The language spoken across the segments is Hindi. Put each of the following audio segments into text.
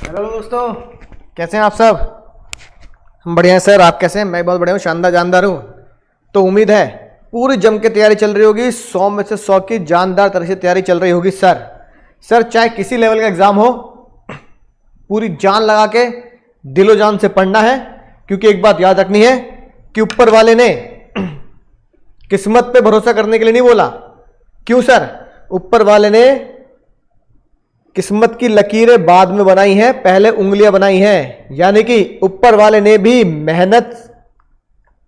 हेलो दोस्तों, कैसे हैं आप सब? हम बढ़िया हैं सर। आप कैसे हैं? मैं बहुत बढ़िया हूँ, शानदार जानदार हूँ। तो उम्मीद है पूरी जम के तैयारी चल रही होगी, 100 में से 100 की जानदार तरह से तैयारी चल रही होगी सर चाहे किसी लेवल का एग्जाम हो, पूरी जान लगा के दिलो जान से पढ़ना है। क्योंकि एक बात याद रखनी है कि ऊपर वाले ने किस्मत पे भरोसा करने के लिए नहीं बोला। क्यों सर? ऊपर वाले ने किस्मत की लकीरें बाद में बनाई हैं, पहले उंगलियां बनाई हैं। यानी कि ऊपर वाले ने भी मेहनत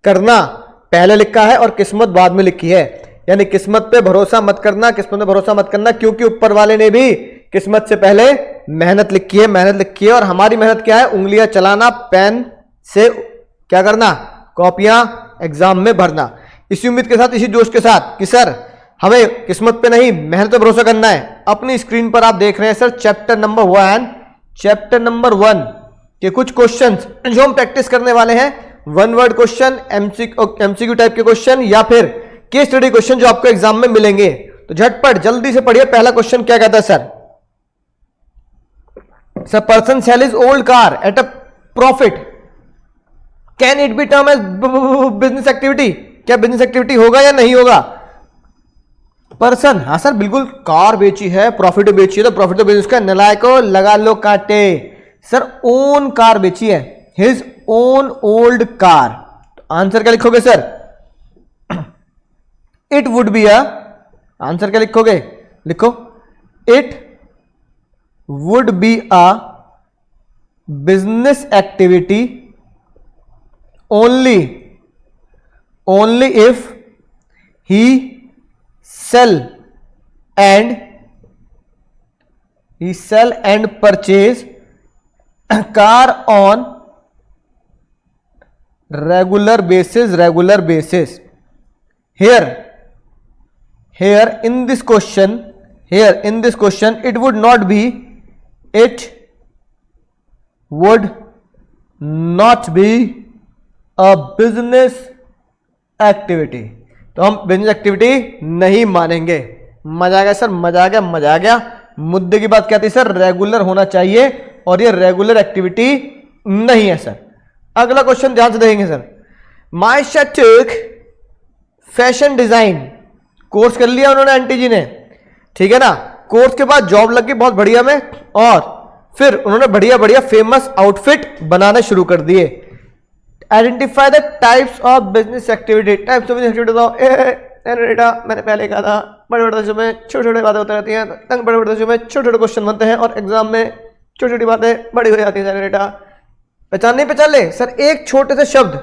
करना पहले लिखा है और किस्मत बाद में लिखी है। यानी किस्मत पे भरोसा मत करना, किस्मत पे भरोसा मत करना, क्योंकि ऊपर वाले ने भी किस्मत से पहले मेहनत लिखी है। और हमारी मेहनत क्या है? उंगलियां चलाना, पेन से क्या करना, कॉपियां एग्जाम में भरना। इसी उम्मीद के साथ, इसी जोश के साथ कि सर हमें किस्मत पे नहीं मेहनत पे भरोसा करना है। अपनी स्क्रीन पर आप देख रहे हैं सर चैप्टर नंबर 1 के कुछ क्वेश्चंस जो हम प्रैक्टिस करने वाले हैं। One word question, MCQ type के क्वेश्चन या फिर केस स्टडी क्वेश्चन जो आपको एग्जाम में मिलेंगे। तो झटपट जल्दी से पढ़िए। पहला क्वेश्चन क्या कहता है sir? Person sale is old car at a profit, can it be term as business activity? क्या बिजनेस एक्टिविटी होगा या नहीं होगा? पर्सन, हाँ सर बिल्कुल, कार बेची है, प्रॉफिट बेची है, तो प्रॉफिट तो बिजनेस का। नलायको लगा लो काटे। सर ओन कार बेची है, his own old car. Answer क्या लिखोगे sir? It would be a, answer क्या लिखोगे? लिखो it would be a business activity only if he sell and purchase car on regular basis. Here in this question it would not be a business activity. तो हम बिजनेस एक्टिविटी नहीं मानेंगे। मजा आ गया सर, मजा आ गया। मुद्दे की बात क्या थी सर? रेगुलर होना चाहिए, और ये रेगुलर एक्टिविटी नहीं है सर। अगला क्वेश्चन ध्यान से देखेंगे सर। मायशा टुक फैशन डिजाइन कोर्स कर लिया उन्होंने, आंटी जी ने, ठीक है ना। कोर्स के बाद जॉब लग गई बहुत बढ़िया में, और फिर उन्होंने बढ़िया फेमस आउटफिट बनाना शुरू कर दिए। Identify the types of business activity. Types of business activity बताओ। मैंने पहले कहा था बड़े देशों में छोटी बातें होती रहती हैं, तंग बड़े देशों में छोटे क्वेश्चन बनते हैं और एग्जाम में छोटी बातें बड़ी हो जाती हैं। बेटा पहचान नहीं पहचान ले सर? एक छोटे से शब्द,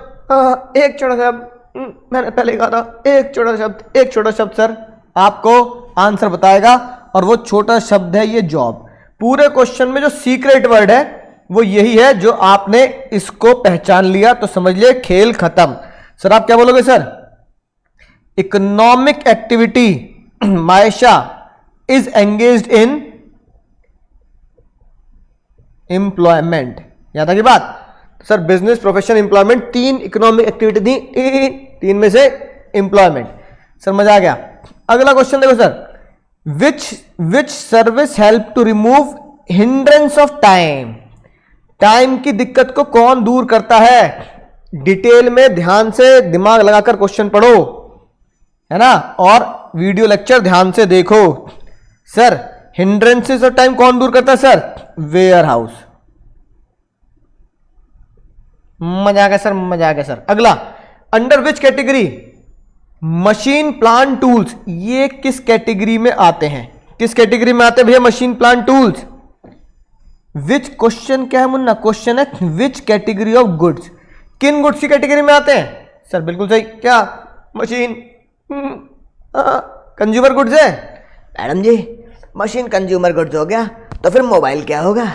एक छोटा सा, मैंने पहले कहा था एक छोटा शब्द सर आपको आंसर बताएगा, और वो छोटा शब्द है ये जॉब। पूरे क्वेश्चन में जो सीक्रेट वर्ड है वो यही है। जो आपने इसको पहचान लिया तो समझ लिए खेल खत्म। सर आप क्या बोलोगे सर? इकोनॉमिक एक्टिविटी मायशा इज एंगेज्ड इन एम्प्लॉयमेंट। याद आ गई बात? Sir business, profession, employment, 3 economic activity थी, 3 में से एम्प्लॉयमेंट। सर मजा आ गया। अगला क्वेश्चन देखो sir. Which service help to remove hindrance of time की दिक्कत को कौन दूर करता है? डिटेल में ध्यान से दिमाग लगाकर क्वेश्चन पढ़ो, है ना, और वीडियो लेक्चर ध्यान से देखो। सर हिंड्रेंसेस ऑफ टाइम कौन दूर करता है सर? Ware house. मजा आ गया सर। अगला, under which category machine plant tools, ये किस कैटेगरी में आते हैं? किस कैटेगरी में आते हैं भैया मशीन प्लांट टूल्स? विच, क्वेश्चन क्या है मुन्ना? क्वेश्चन है विच कैटेगरी ऑफ गुड्स, किन गुड्स की कैटेगरी में आते हैं? सर बिल्कुल सही। क्या? मशीन कंज्यूमर गुड्स है। मैडम जी मशीन कंज्यूमर गुड्स हो गया तो फिर मोबाइल क्या होगा?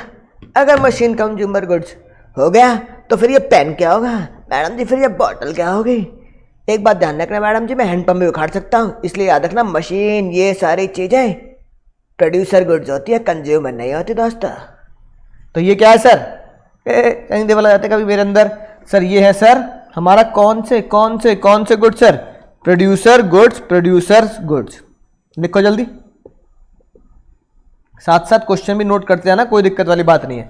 अगर मशीन कंज्यूमर गुड्स हो गया तो फिर ये पेन क्या होगा? मैडम जी फिर ये बॉटल क्या होगी? एक बात ध्यान रखना मैडम जी, मैं हैंडपंप भी उखाड़ सकता हूँ, इसलिए याद रखना मशीन ये सारी चीजें प्रोड्यूसर गुड्स होती है, कंज्यूमर नहीं होती दोस्तों। तो ये क्या है सर? कहीं देवल जाते कभी मेरे अंदर। सर ये है सर हमारा कौन से गुड्स सर? Producer goods. लिखो जल्दी, साथ साथ क्वेश्चन भी नोट करते जाना, कोई दिक्कत वाली बात नहीं है।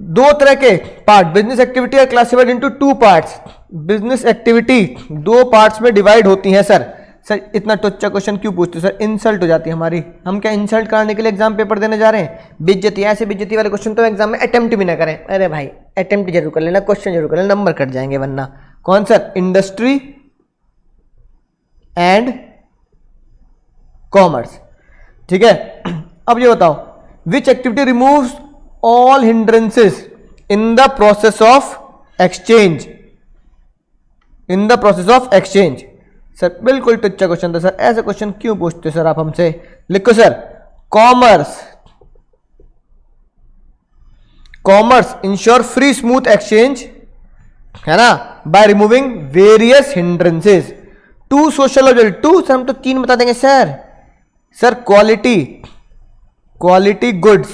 दो तरह के part business activity are classified into two parts. Business activity दो पार्ट्स में डिवाइड होती है सर। सर इतना टुच्चा क्वेश्चन क्यों पूछते हो सर, इंसल्ट हो जाती है हमारी। हम क्या इंसल्ट कराने के लिए एग्जाम पेपर देने जा रहे हैं? बेइज्जती, ऐसे बेइज्जती वाले क्वेश्चन तो एग्जाम में अटेम्प्ट भी ना करें। अरे भाई अटेम्प्ट जरूर कर लेना, क्वेश्चन जरूर कर लेना, नंबर कट जाएंगे वरना। कौन सर? इंडस्ट्री एंड कॉमर्स, ठीक है। अब ये बताओ, which activity removes all hindrances in the process of exchange? In the process of exchange. Sir बिल्कुल टुच्चा क्वेश्चन था सर, ऐसे क्वेश्चन क्यों पूछते हो सर आप हमसे? लिखो sir, commerce, commerce ensure free smooth exchange, है ना, by removing various hindrances to social objective. Two sir हम तो तीन बता देंगे सर। सर क्वालिटी, क्वालिटी गुड्स,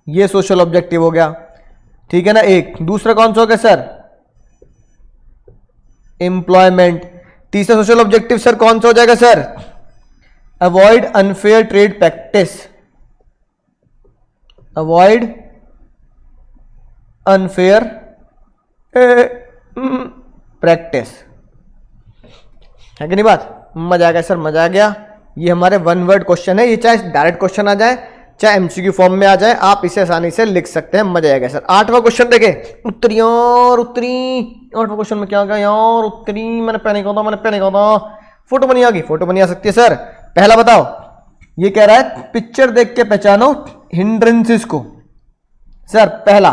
ये सोशल ऑब्जेक्टिव हो गया, ठीक है ना एक। दूसरा कौन सा हो गया सर? एम्प्लॉयमेंट। तीसरा सोशल ऑब्जेक्टिव सर कौन सा हो जाएगा sir? Avoid unfair trade practice, avoid unfair practice, है कि नहीं बात? मजा आ गया सर, मजा आ गया। ये हमारे वन वर्ड क्वेश्चन है, ये चाहे डायरेक्ट क्वेश्चन आ जाए चाहे एमसीक्यू फॉर्म में आ जाए, आप इसे आसानी से लिख सकते हैं। मजा आएगा सर। आठवां क्वेश्चन देखे, उत्तरी और उत्तरी। आठवां क्वेश्चन में क्या आ गया यार? उत्तरी मैंने पहले कहा था, मैंने पहले कहा था। फोटो बनी आ गई, फोटो बनी आ सकती है सर। पहला बताओ, ये कह रहा है पिक्चर देख के पहचानो हिंड्रेंसेस को। सर पहला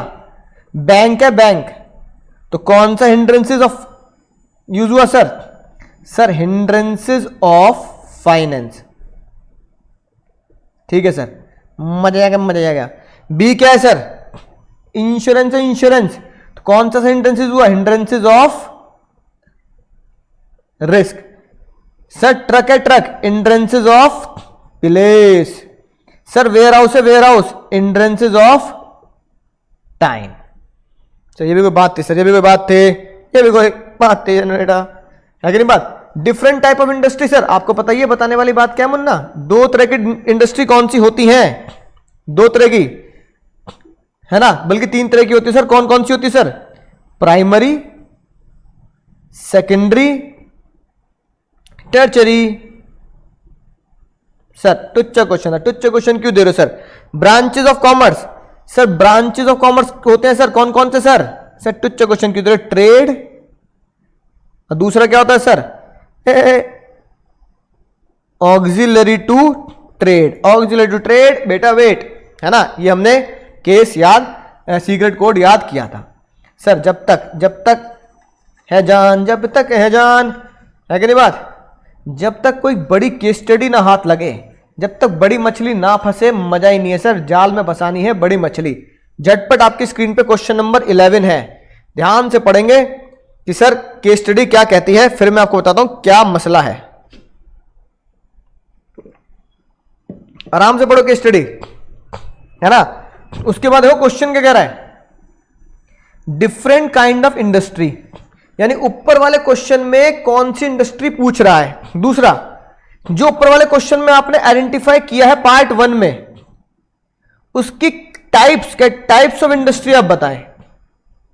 बैंक है, बैंक, तो कौन सा हिंड्रेंसेस ऑफ यूज हुआ sir? Sir hindrances of finance, ठीक है सर। मजा आएगा, मजा आएगा। बी क्या है सर? इंश्योरेंस है, इंश्योरेंस, तो कौन सा हिंड्रेंसेस हुआ? Hindrances of risk. Sir truck है, truck, hindrances of place. Sir warehouse है, warehouse, hindrances of time. Sir ये भी कोई बात थी सर, ये भी कोई बात थी, ये भी कोई बात थी बेटा, है कि नहीं बात? Different type of industry sir आपको पता ही है, बताने वाली बात क्या है मुन्ना? दो तरह की इंडस्ट्री कौन सी होती है? दो तरह की, है ना, बल्कि तीन तरह की होती है सर। कौन कौन सी होती है sir? Primary, secondary, tertiary. Sir टुच्चा क्वेश्चन है, टुच्चा क्वेश्चन क्यों दे रहे हो sir? Branches of commerce, sir branches of commerce होते हैं सर कौन कौन से सर? सर टुच्चा क्वेश्चन क्यों दे रहे हो? ट्रेड, और दूसरा क्या होता है sir? Auxiliary to trade. Auxiliary to trade बेटा वेट, है ना, ये हमने केस याद, सीक्रेट कोड याद किया था सर। जब तक है जान, जब तक है जान, है कि नहीं बात? जब तक कोई बड़ी केस स्टडी ना हाथ लगे, जब तक बड़ी मछली ना फंसे, मजा ही नहीं है सर। जाल में फंसानी है बड़ी मछली। झटपट आपकी स्क्रीन पे क्वेश्चन नंबर 11 है, ध्यान से पढ़ेंगे कि सर केस स्टडी क्या कहती है, फिर मैं आपको बताता हूं क्या मसला है। आराम से पढ़ो केस स्टडी, है ना। उसके बाद देखो क्वेश्चन क्या कह रहा है? डिफरेंट काइंड ऑफ इंडस्ट्री, यानी ऊपर वाले क्वेश्चन में कौन सी इंडस्ट्री पूछ रहा है। दूसरा, जो ऊपर वाले क्वेश्चन में आपने आइडेंटिफाई किया है पार्ट 1 में, उसकी टाइप्स ऑफ इंडस्ट्री आप बताएं,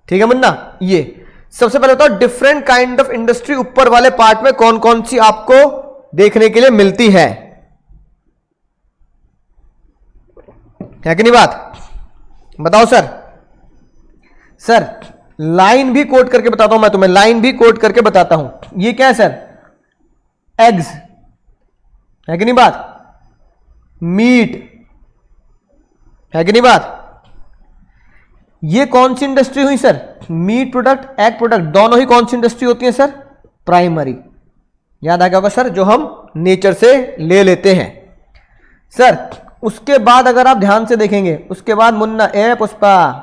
ठीक है मुन्ना। ये सबसे पहले बताओ, डिफरेंट काइंड ऑफ इंडस्ट्री ऊपर वाले पार्ट में कौन कौन सी आपको देखने के लिए मिलती है कि नहीं बात? बताओ सर। सर लाइन भी कोट करके बताता हूं मैं तुम्हें, लाइन भी कोट करके बताता हूं। ये क्या है सर? एग्स, है कि नहीं बात? मीट, है कि नहीं बात? ये कौन सी इंडस्ट्री हुई sir? Meat product, egg product, दोनों ही कौन सी इंडस्ट्री होती है सर? प्राइमरी। याद आ गया होगा सर, जो हम नेचर से ले लेते हैं सर। उसके बाद अगर आप ध्यान से देखेंगे, उसके बाद मुन्ना ए पुष्पा,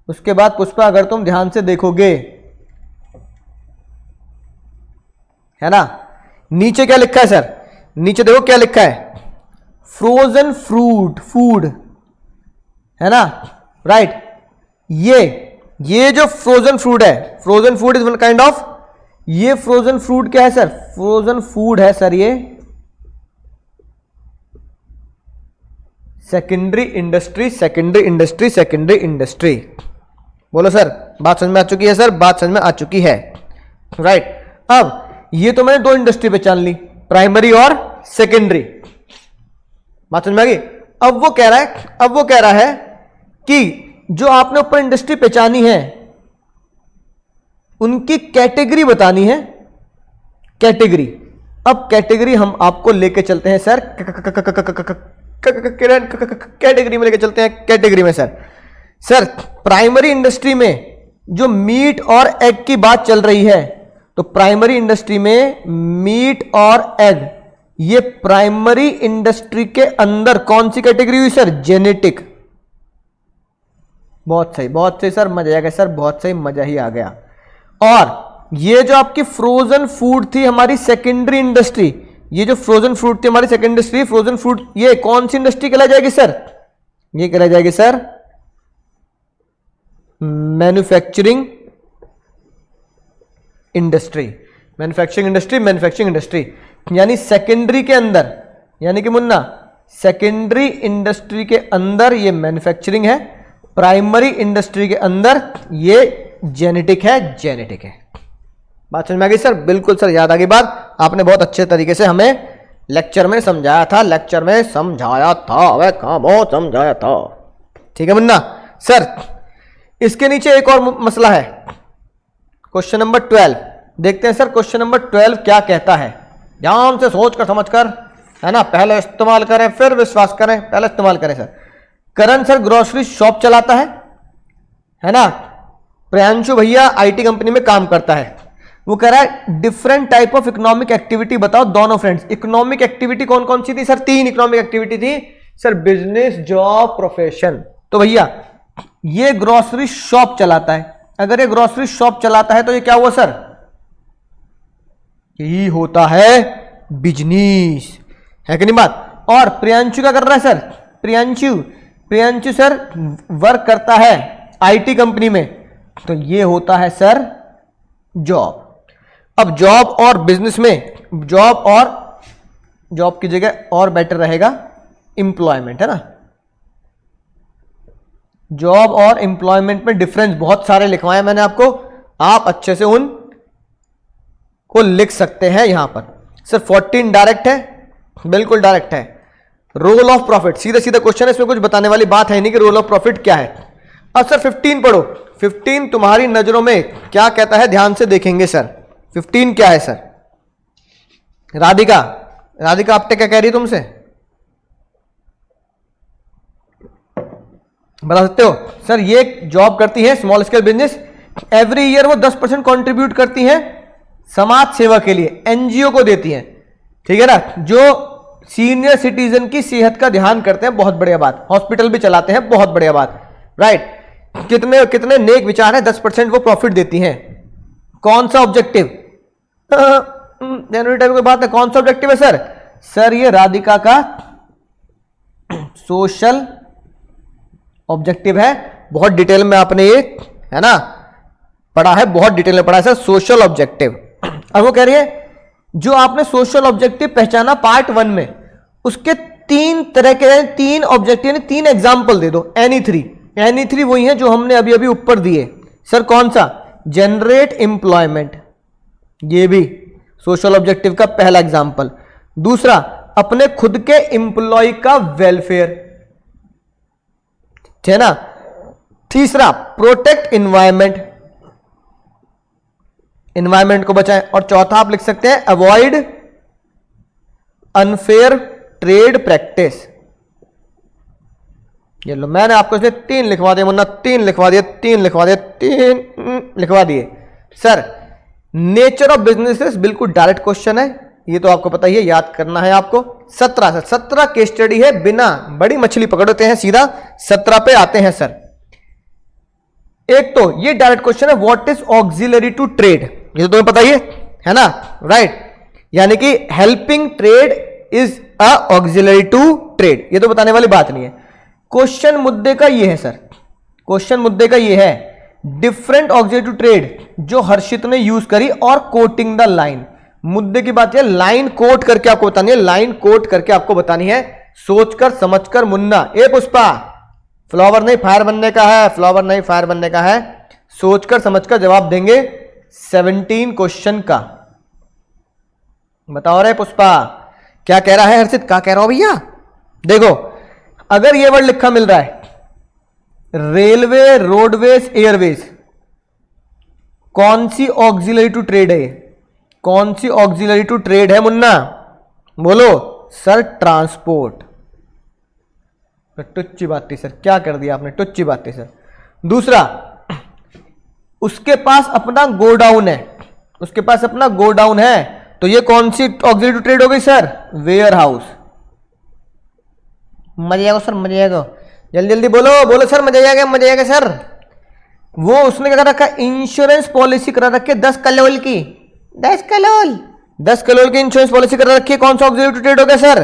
उसके बाद पुष्पा अगर तुम ध्यान से देखोगे, है ना, नीचे क्या लिखा है सर? नीचे देखो क्या लिखा है? फ्रोजन फ्रूट, फूड, है ना, राइट। ये जो फ्रोजन फूड है, frozen food is one kind of, ये फ्रोजन फूड क्या है सर? फ्रोजन फूड है सर ये secondary industry, secondary industry, secondary industry, बोलो सर, बात समझ में आ चुकी है सर? बात समझ में आ चुकी है, राइट। अब ये तो मैंने दो इंडस्ट्री पहचान ली, प्राइमरी और सेकेंडरी, बात समझ में आ गई। अब वो कह रहा है कि जो आपने ऊपर इंडस्ट्री पहचानी है उनकी कैटेगरी बतानी है, कैटेगरी। अब कैटेगरी हम आपको लेके चलते हैं सर, कैटेगरी में लेके चलते हैं, कैटेगरी में सर प्राइमरी इंडस्ट्री में जो मीट और एग की बात चल रही है, तो प्राइमरी इंडस्ट्री में मीट और एग, ये प्राइमरी इंडस्ट्री के अंदर कौन सी कैटेगरी हुई सर? जेनेटिक। बहुत सही सर, मजा आ गया सर, बहुत सही, मजा ही आ गया। और ये जो आपकी फ्रोजन फूड थी हमारी सेकेंडरी इंडस्ट्री, ये जो फ्रोजन फूड थी हमारी सेकेंडरी इंडस्ट्री, फ्रोजन फूड, ये कौन सी इंडस्ट्री कहलाई जाएगी सर? ये कहलाई जाएगी sir manufacturing industry, manufacturing industry. यानी सेकेंडरी के अंदर, यानी कि मुन्ना सेकेंडरी इंडस्ट्री के अंदर ये मैन्युफैक्चरिंग है, प्राइमरी इंडस्ट्री के अंदर ये जेनेटिक है। बात समझ में आ गई सर? बिल्कुल सर, याद आ गई बात, आपने बहुत अच्छे तरीके से हमें लेक्चर में समझाया था, वह काम बहुत समझाया था। ठीक है मुन्ना सर। इसके नीचे एक और मसला है, क्वेश्चन नंबर 12 देखते हैं सर। क्वेश्चन नंबर 12 क्या कहता है? ध्यान से सोच कर समझ कर, है ना, पहले इस्तेमाल करें फिर विश्वास करें, पहले इस्तेमाल करें सर। करण सर ग्रोसरी शॉप चलाता है ना। प्रियांशु भैया आईटी कंपनी में काम करता है। वो कह रहा है different type of economic activity बताओ दोनों फ्रेंड्स। इकोनॉमिक एक्टिविटी कौन कौन सी थी सर? 3 इकोनॉमिक एक्टिविटी थी सर, बिजनेस, जॉब, प्रोफेशन। तो भैया ये ग्रोसरी शॉप चलाता है, अगर ये ग्रोसरी शॉप चलाता है तो ये क्या हुआ सर? यही होता है बिजनेस, है कि नहीं बात? और प्रियांशु क्या कर रहा है सर? प्रियांशु सर वर्क करता है आईटी कंपनी में, तो ये होता है सर जॉब। अब जॉब और बिजनेस में, जॉब की जगह और बेटर रहेगा एम्प्लॉयमेंट, है ना। जॉब और एम्प्लॉयमेंट में डिफरेंस बहुत सारे लिखवाए मैंने आपको, आप अच्छे से उन को लिख सकते हैं यहां पर। सर 14 डायरेक्ट है, बिल्कुल डायरेक्ट है। रोल ऑफ प्रॉफिट सीधा सीधा क्वेश्चन है, इसमें कुछ बताने वाली बात है नहीं कि रोल ऑफ प्रॉफिट क्या है। अब सर 15 पढ़ो, 15 तुम्हारी नजरों में क्या कहता है, ध्यान से देखेंगे सर। 15 क्या है सर? राधिका आपने क्या कह रही है तुमसे, बता सकते हो? सर ये जॉब करती है, small scale business, every year वो 10% कंट्रीब्यूट करती हैं समाज सेवा के लिए, एनजीओ को देती हैं, ठीक है ना, जो सीनियर सिटीजन की सेहत का ध्यान करते हैं, बहुत बढ़िया बात। हॉस्पिटल भी चलाते हैं, बहुत बढ़िया बात, राइट। कितने नेक विचार है, 10% वो प्रॉफिट देती हैं। कौन सा ऑब्जेक्टिव? जनवरी टाइम की बात है, कौन सा ऑब्जेक्टिव है सर? सर ये राधिका का सोशल ऑब्जेक्टिव है, बहुत डिटेल में आपने ये, है ना, पढ़ा है, बहुत डिटेल में पढ़ा है सर, सोशल ऑब्जेक्टिव। अब वो कह रही है जो आपने सोशल ऑब्जेक्टिव पहचाना पार्ट 1 में, उसके 3 तरह के 3 ऑब्जेक्टिव, 3 एग्जाम्पल दे दो। एनी थ्री वही है जो हमने अभी अभी ऊपर दिए सर। कौन सा? जनरेट एम्प्लॉयमेंट, ये भी सोशल ऑब्जेक्टिव का पहला एग्जाम्पल। दूसरा, अपने खुद के एम्प्लॉय का वेलफेयर, है ना। तीसरा, प्रोटेक्ट एनवायरमेंट को बचाएं। और चौथा आप लिख सकते हैं अवॉइड अनफेयर ट्रेड प्रैक्टिस। ये लो, मैंने आपको इसमें 3 लिखवा दिए मुन्ना, 3 लिखवा दिए सर। नेचर ऑफ बिजनेसेस बिल्कुल डायरेक्ट क्वेश्चन है, ये तो आपको पता ही है, याद करना है आपको। 17 केस स्टडी है, बिना बड़ी मछली पकड़ते हैं, सीधा 17 पे आते हैं सर। एक तो ये डायरेक्ट क्वेश्चन है, what is auxiliary to trade, ये तो तुम्हें पता ही है ना, राइट। यानी कि helping trade is a auxiliary to trade, ये तो बताने वाली बात नहीं है। क्वेश्चन मुद्दे का ये है सर, क्वेश्चन मुद्दे का ये है डिफरेंट ऑक्सिलरी टू ट्रेड जो हर्षित ने यूज करी और कोटिंग द लाइन। मुद्दे की बात है, लाइन कोट करके आपको बतानी है, लाइन कोट करके आपको बतानी है, सोचकर समझकर मुन्ना। ए पुष्पा, फ्लावर नहीं फायर बनने का है, फ्लावर नहीं फायर बनने का है, सोचकर समझकर जवाब देंगे 17 क्वेश्चन का। बताओ रे पुष्पा, क्या कह रहा है हर्षित, क्या कह रहा हो भैया? देखो, अगर ये वर्ड लिखा मिल रहा है रेलवे, रोडवेज, एयरवेज, कौन सी ऑक्सिलरी टू ट्रेड है? कौन सी ऑक्सिलरी टू ट्रेड है मुन्ना? बोलो सर, ट्रांसपोर्ट। टुच्ची बात थी सर, क्या कर दिया आपने, टुच्ची बात थी सर। दूसरा, उसके पास अपना गोडाउन है, उसके पास अपना गोडाउन है, तो ये कौन सी ऑक्सिलरी टू ट्रेड हो गई सर? Ware house. मजा आएगा सर, मजा आएगा, जल्दी जल्दी बोलो, बोलो सर, मजा आएगा, मजा आएगा सर। वो उसने क्या कर रखा? इंश्योरेंस पॉलिसी करा रखी है 10 करोड़ की, 10 करोड़, 10 करोड़ की इंश्योरेंस पॉलिसी करा रखी है। कौन सा ऑक्सिलरी टू ट्रेड हो गया सर?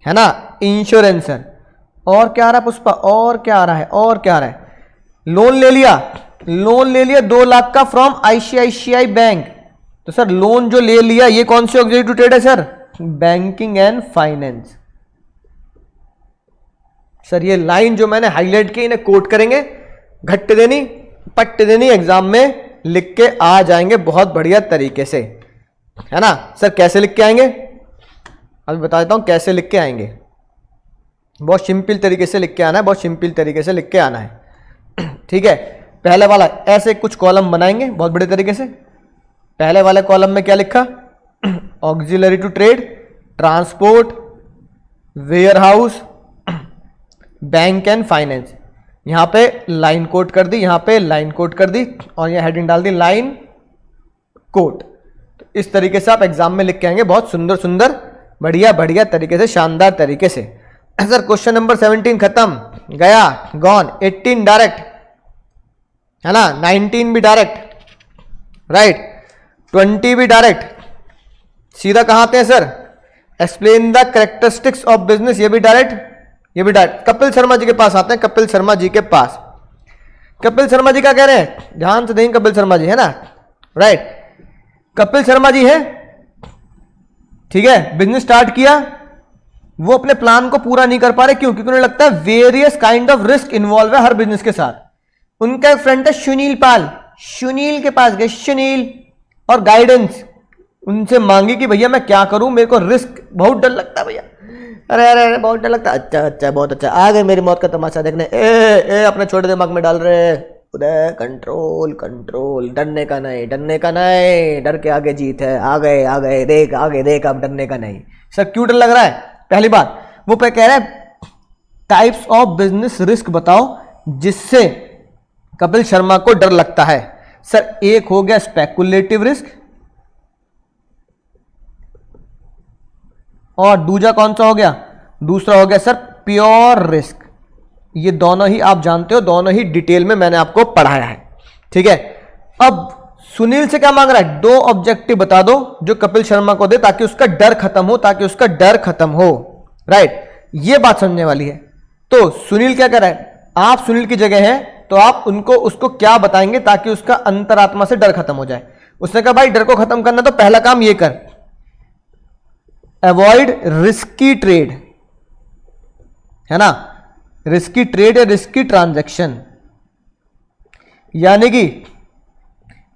है ना, इंश्योरेंस सर। और क्या आ रहा है पुष्पा, और क्या आ रहा है, और क्या आ रहा है? लोन ले लिया, लोन ले लिया 2 लाख का फ्रॉम आईसीआईसीआई बैंक, तो सर लोन जो ले लिया ये कौन सी ऑक्सिलरी टू ट्रेड है sir? Banking and finance. Sir ये लाइन जो मैंने हाईलाइट की, इन्हें कोट करेंगे, घट देनी, पट देनी, एग्जाम में लिख के आ जाएंगे बहुत बढ़िया तरीके से, है ना सर? कैसे लिख के आएंगे अभी बता देता हूं, कैसे लिख के आएंगे। बहुत सिंपल तरीके से लिख के आना है, बहुत सिंपल तरीके से लिख के आना है। ठीक है, पहले वाला ऐसे कुछ कॉलम बनाएंगे बहुत बड़े तरीके से। पहले वाले कॉलम में क्या लिखा? Auxiliary to trade, transport, warehouse, bank and finance. यहां पे लाइन कोट कर दी, यहां पे लाइन कोट कर दी, और यहां हेडिंग डाल दी लाइन कोट। तो इस तरीके से आप एग्जाम में लिख के आएंगे बहुत सुंदर सुंदर, बढ़िया बढ़िया तरीके से, शानदार तरीके से। सर क्वेश्चन नंबर 17 खत्म, गया, गॉन। 18 डायरेक्ट, है ना, 19 भी डायरेक्ट, राइट, 20 भी डायरेक्ट। सीधा कहां आते हैं sir? Explain the characteristics of business, ये भी डायरेक्ट, ये भी डायरेक्ट। कपिल शर्मा जी के पास आते हैं, कपिल शर्मा जी के पास। कपिल शर्मा जी क्या कह रहे हैं, ध्यान से देखें, कपिल शर्मा जी है ना, राइट, कपिल शर्मा जी है, ठीक है, बिजनेस स्टार्ट किया, वो अपने प्लान को पूरा नहीं कर पा रहे, क्यों? क्योंकि उन्हें लगता है various kind of risk involve है हर बिजनेस के साथ। उनका एक फ्रेंड है सुनील पाल, सुनील के पास गए, सुनील, और गाइडेंस उनसे मांगी कि भैया मैं क्या करूं, मेरे को रिस्क बहुत डर लगता है भैया, अरे अरे अरे बहुत डर लगता है। अच्छा अच्छा, बहुत अच्छा, आ गए मेरी मौत का तमाशा देखने। ए अपने छोटे दिमाग में डाल रहे उदय, कंट्रोल कंट्रोल, डरने का नहीं, डरने का नहीं, डर के आगे जीत है, आ गए देख, आगे देख, अब डरने का नहीं। सर क्यों डर लग रहा है? पहली बात, वो पे कह रहा है टाइप्स ऑफ बिजनेस रिस्क बताओ जिससे कपिल शर्मा को डर लगता है। सर एक हो गया स्पेकुलेटिव रिस्क, और दूसरा कौन सा हो गया? दूसरा हो गया सर प्योर रिस्क। ये दोनों ही आप जानते हो, दोनों ही डिटेल में मैंने आपको पढ़ाया है, ठीक है। अब सुनील से क्या मांग रहा है? 2 ऑब्जेक्टिव बता दो जो कपिल शर्मा को दे ताकि उसका डर खत्म हो, ताकि उसका डर खत्म हो, राइट, ये बात समझने वाली है। तो सुनील क्या कर रहा है? आप सुनील की जगह हैं तो आप उसको क्या बताएंगे ताकि उसका अंतरात्मा से डर खत्म हो जाए? उसने कहा भाई डर को खत्म करना तो पहला काम ये कर, अवॉइड रिस्की ट्रेड, है ना, रिस्की ट्रेड या रिस्की ट्रांजैक्शन, यानी कि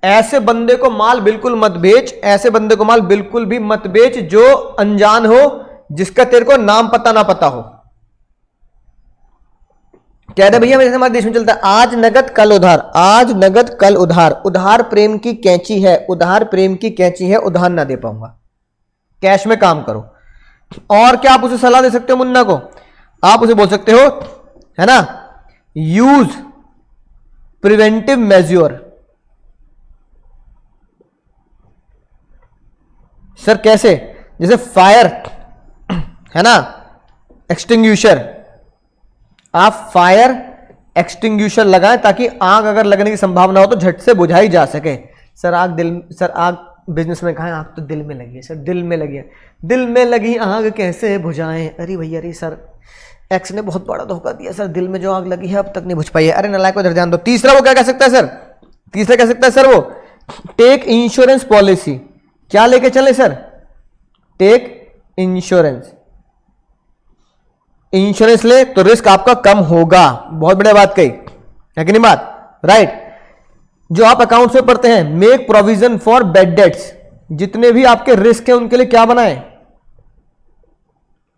ऐसे बंदे को माल बिल्कुल मत बेच, ऐसे बंदे को माल बिल्कुल भी मत बेच जो अनजान हो, जिसका तेरे को नाम पता ना पता हो। कह रहे भैया मेरे हमारे देश में चलता है आज नगद कल उधार, आज नगद कल उधार, उधार प्रेम की कैंची है, उधार प्रेम की कैंची है, उधार ना दे पाऊंगा, कैश में काम करो। और क्या आप उसे सलाह दे सकते हो मुन्ना को? आप उसे बोल सकते हो, है ना, यूज प्रिवेंटिव मेजर। सर कैसे? जैसे फायर, है ना, एक्सटिंग्विशर, आप फायर एक्सटिंग्विशर लगाएं ताकि आग अगर लगने की संभावना हो तो झट से बुझाई जा सके। सर आग बिजनेस में कहा है, आग तो दिल में लगी है सर, दिल में लगी है, दिल में लगी आग कैसे बुझाएं? अरे भैया अरे सर एक्स ने बहुत बड़ा धोखा दिया सर, दिल में जो आग लगी है अब तक नहीं बुझ पाई है। अरे नालायक को इधर ध्यान दो। तीसरा वो क्या कह सकता है सर? तीसरा कह सकता है सर वो टेक इंश्योरेंस पॉलिसी। क्या लेके चले सर? टेक इंश्योरेंस, इंश्योरेंस ले तो रिस्क आपका कम होगा। बहुत बढ़िया बात कही, है कि नहीं बात, राइट। जो आप अकाउंट्स में पढ़ते हैं, make provision for bad debts, जितने भी आपके रिस्क हैं उनके लिए क्या बनाएं,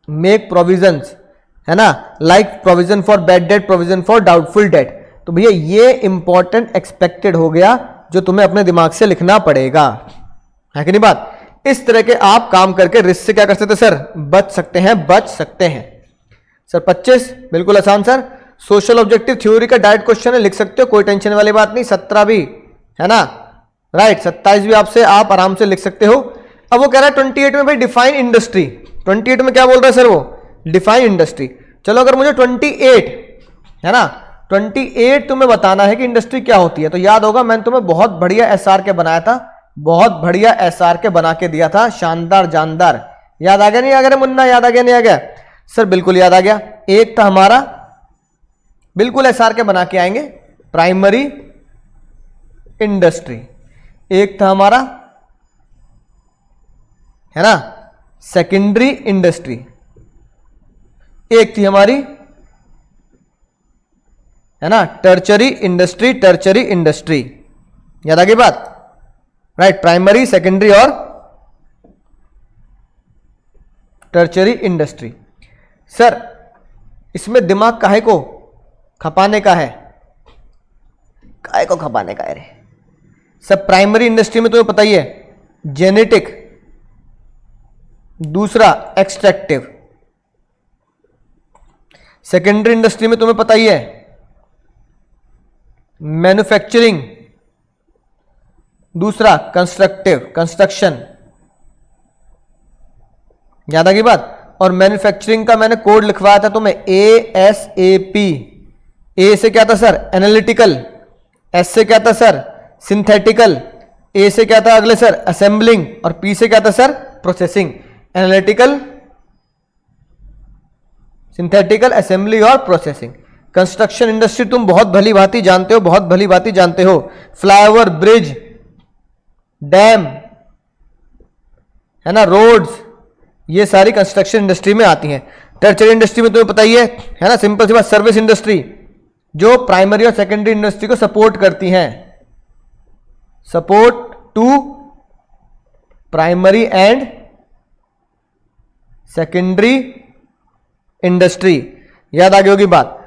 मेक प्रोविजंस, है ना, like provision for bad debt, provision for doubtful debt. तो भैया ये इंपॉर्टेंट एक्सपेक्टेड हो गया जो तुम्हें अपने दिमाग से लिखना पड़ेगा, है कि नहीं बात। इस तरह के आप काम करके रिस्क से क्या कर सकते सर, बच सकते हैं, बच सकते हैं सर। 25 बिल्कुल आसान सर। सोशल ऑब्जेक्टिव थ्योरी का डायरेक्ट क्वेश्चन है, लिख सकते हो, कोई टेंशन वाली बात नहीं। 17 भी है ना, राइट। 27 भी आपसे आप आराम से लिख सकते हो। अब वो कह रहा है 28 में भाई डिफाइन इंडस्ट्री। 28 में क्या बोल रहा है सर वो, डिफाइन इंडस्ट्री। चलो अगर मुझे 28 है ना, 28 तुम्हें बताना है कि इंडस्ट्री क्या होती है, तो याद होगा मैंने तुम्हें बहुत बढ़िया एसआर के बनाया था, बहुत बढ़िया एसआर के बना के दिया था, शानदार जानदार। याद आ गया नहीं आ गया मुन्ना, याद आ गया नहीं आ गया सर, बिल्कुल याद आ गया। एक था हमारा, बिल्कुल एसआर के बना के आएंगे, प्राइमरी इंडस्ट्री। एक था हमारा, है ना, सेकेंडरी इंडस्ट्री। एक थी हमारी, है ना, टर्चरी इंडस्ट्री, टर्चरी इंडस्ट्री। याद आ गई बात, राइट। प्राइमरी, सेकेंडरी और टर्चरी इंडस्ट्री। सर इसमें दिमाग काहे को खपाने का है, काहे को खपाने का है रे सर। प्राइमरी इंडस्ट्री में तुम्हें पता ही है, जेनेटिक, दूसरा एक्सट्रैक्टिव। सेकेंडरी इंडस्ट्री में तुम्हें पता ही है, मैन्युफैक्चरिंग, दूसरा कंस्ट्रक्टिव, कंस्ट्रक्शन। याद आ गई बात। और मैन्युफैक्चरिंग का मैंने कोड लिखवाया था तुम्हें, ASAP। ए से क्या था सर, एनालिटिकल। एस से क्या था सर, सिंथेटिकल। ए से क्या था अगले सर, असेंबलिंग। और पी से क्या था sir, processing. Analytical, synthetical, assembly और प्रोसेसिंग। कंस्ट्रक्शन इंडस्ट्री तुम बहुत भली भांति जानते हो, बहुत भली भांति जानते हो। फ्लाईओवर, ब्रिज, डैम, है ना, रोड्स, ये सारी कंस्ट्रक्शन इंडस्ट्री में आती हैं। टर्चरी इंडस्ट्री में तुम्हें पता ही है ना, सिंपल सी बात, सर्विस इंडस्ट्री, जो प्राइमरी और सेकेंडरी इंडस्ट्री को सपोर्ट करती हैं, support to primary and secondary industry. याद आ गई होगी बात।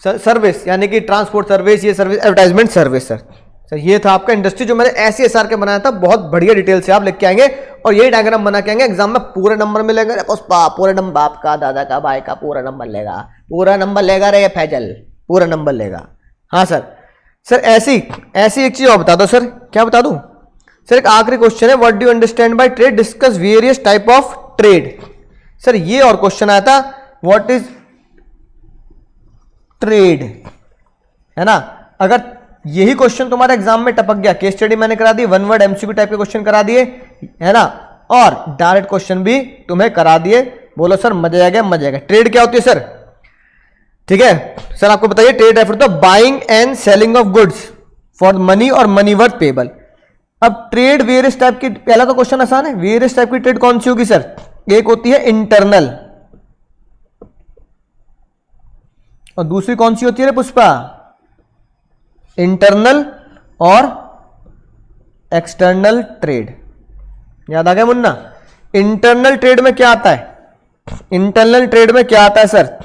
सर्विस यानी कि ट्रांसपोर्ट सर्विस, ये सर्विस, एडवर्टाइजमेंट सर्विस। सर ये था आपका इंडस्ट्री, जो मैंने ऐसे एसआर के बनाया था, बहुत बढ़िया डिटेल से आप लिख के आएंगे और यही डायग्राम बना के आएंगे। एग्जाम में पूरे नंबर मिलेंगे रे पुष्पा, पूरे नंबर, बाप का, दादा का, भाई का पूरा नंबर लेगा, पूरा नंबर लेगा रे फैजल, पूरा नंबर लेगा। हाँ सर। सर ऐसी एक चीज और बता दो सर, क्या बता दूं सर, एक आखिरी क्वेश्चन है, what do you understand by trade, discuss various type of trade. Sir ये और क्वेश्चन आया था, व्हाट इज ट्रेड, है ना। अगर यही क्वेश्चन तुम्हारे एग्जाम में टपक गया, केस स्टडी मैंने करा दी, वन वर्ड एमसीक्यू टाइप के क्वेश्चन करा दिए, है ना, और डायरेक्ट क्वेश्चन भी तुम्हें करा दिए, बोलो सर मजा आ गया, मजा आ गया। ट्रेड क्या होती है सर, ठीक है सर, आपको बताइए। Trade refer to buying and selling of goods for money और मनी वर्थ पेबल। अब ट्रेड वेरियस टाइप की, पहला तो क्वेश्चन आसान है, वेरियस टाइप की ट्रेड कौन सी होगी सर, एक होती है इंटरनल और दूसरी कौन सी होती है रे पुष्पा, इंटरनल और एक्सटर्नल ट्रेड। याद आ गया मुन्ना। इंटरनल ट्रेड में क्या आता है, इंटरनल ट्रेड में क्या आता है सर,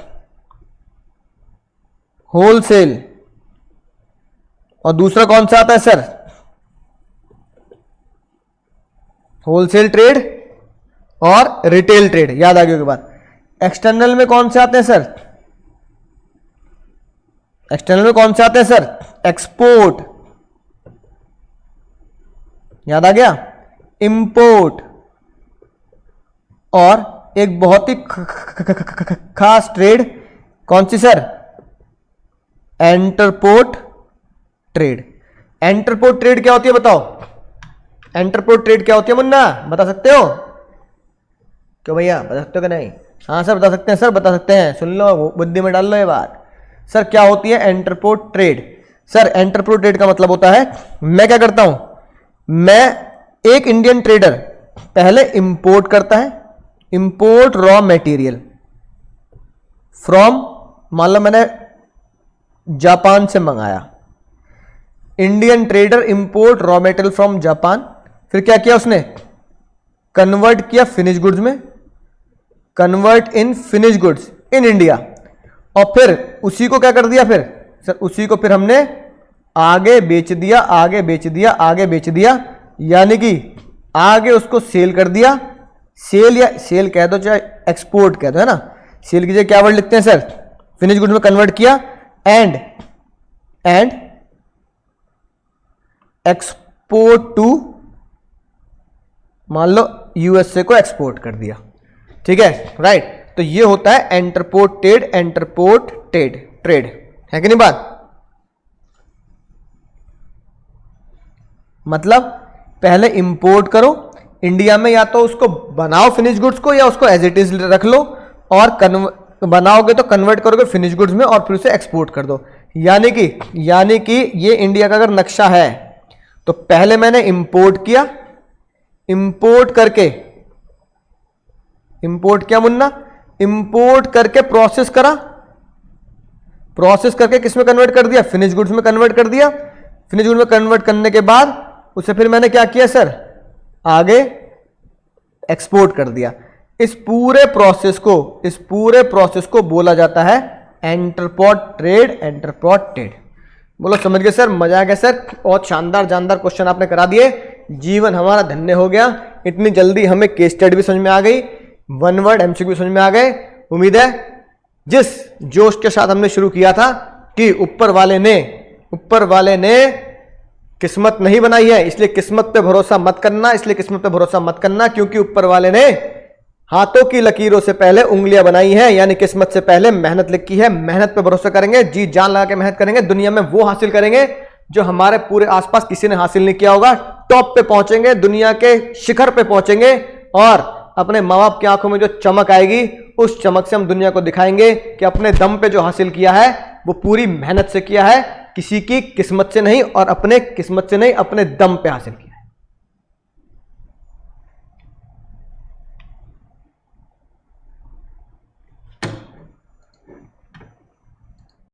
होलसेल। और दूसरा कौन सा आता है सर, होलसेल ट्रेड और रिटेल ट्रेड। याद आ गई होगी बात। एक्सटर्नल में कौन से आते हैं सर, एक्सटर्नल में कौन से आते हैं सर, एक्सपोर्ट। याद आ गया, इंपोर्ट। और एक बहुत ही खास ट्रेड कौन सी सर, एंटरपोर्ट ट्रेड। एंटरपोर्ट ट्रेड क्या होती है बताओ, एंटरपोर्ट ट्रेड क्या होती है मुन्ना, बता सकते हो क्यों भैया, बता सकते हो कि नहीं। हाँ सर बता सकते हैं, सर बता सकते हैं, सुन लो बुद्धि में डाल लो ये बात। सर क्या होती है एंटरपोर्ट ट्रेड। सर एंटरपोर्ट ट्रेड का मतलब होता है, मैं क्या करता हूं, मैं एक इंडियन ट्रेडर पहले इंपोर्ट करता है, इंपोर्ट रॉ मटेरियल फ्रॉम, मान लो मैंने जापान से मंगाया, Indian trader import raw material from Japan, फिर क्या किया उसने, कन्वर्ट किया फिनिश गुड्स में, convert in finish goods in India, और फिर उसी को क्या कर दिया, फिर सर उसी को फिर हमने आगे बेच दिया, आगे बेच दिया, आगे बेच दिया, यानी कि आगे उसको सेल कर दिया। सेल या सेल कह दो चाहे एक्सपोर्ट कह दो, है ना। सेल की जगह क्या वर्ड लिखते हैं सर, फिनिश गुड्स में कन्वर्ट किया, एंड एक्सपोर्ट टू, मान लो यूएसए को एक्सपोर्ट कर दिया, ठीक है, राइट। तो ये होता है एंटरपोर्टेड, एंटरपोर्टेड ट्रेड, है कि नहीं बात। मतलब पहले इंपोर्ट करो इंडिया में, या तो उसको बनाओ फिनिश गुड्स को, या उसको एज इट इज रख लो, और बनाओगे तो कन्वर्ट करोगे फिनिश गुड्स में और फिर उसे एक्सपोर्ट कर दो। यानी कि ये इंडिया का अगर नक्शा है तो पहले मैंने इंपोर्ट किया, इंपोर्ट किया मुन्ना, इंपोर्ट करके प्रोसेस करा, प्रोसेस करके किस में कन्वर्ट कर दिया, फिनिश गुड्स में कन्वर्ट कर दिया। फिनिश गुड्स में कन्वर्ट करने के बाद उसे फिर मैंने क्या किया सर, आगे एक्सपोर्ट कर दिया। इस पूरे प्रोसेस को बोला जाता है एंटरपोर्ट ट्रेड, एंटरपोर्ट ट्रेड। बोलो समझ गए सर, मजा आ गया सर, बहुत शानदार जानदार क्वेश्चन आपने करा दिए, जीवन हमारा धन्य हो गया। इतनी जल्दी हमें केस स्टडी भी समझ में आ गई, वन वर्ड एमसीक्यू समझ में आ गए। उम्मीद है जिस जोश के साथ हमने शुरू किया था कि ऊपर वाले ने किस्मत नहीं बनाई है, इसलिए किस्मत पे भरोसा मत करना, क्योंकि ऊपर वाले ने हाथों की लकीरों से पहले उंगलियां बनाई हैं, यानी किस्मत से पहले मेहनत लिखी है। मेहनत पे भरोसा करेंगे, जी जान लगा के मेहनत करेंगे, दुनिया में वो हासिल करेंगे जो हमारे पूरे आसपास किसी ने हासिल नहीं किया होगा। टॉप पे पहुंचेंगे, दुनिया के शिखर पे पहुंचेंगे, और अपने माँ बाप की आंखों में जो चमक आएगी, उस चमक से हम दुनिया को दिखाएंगे कि अपने दम पे जो हासिल किया है वो पूरी मेहनत से किया है, किसी की किस्मत से नहीं, और अपने किस्मत से नहीं, अपने दम पे हासिल किया।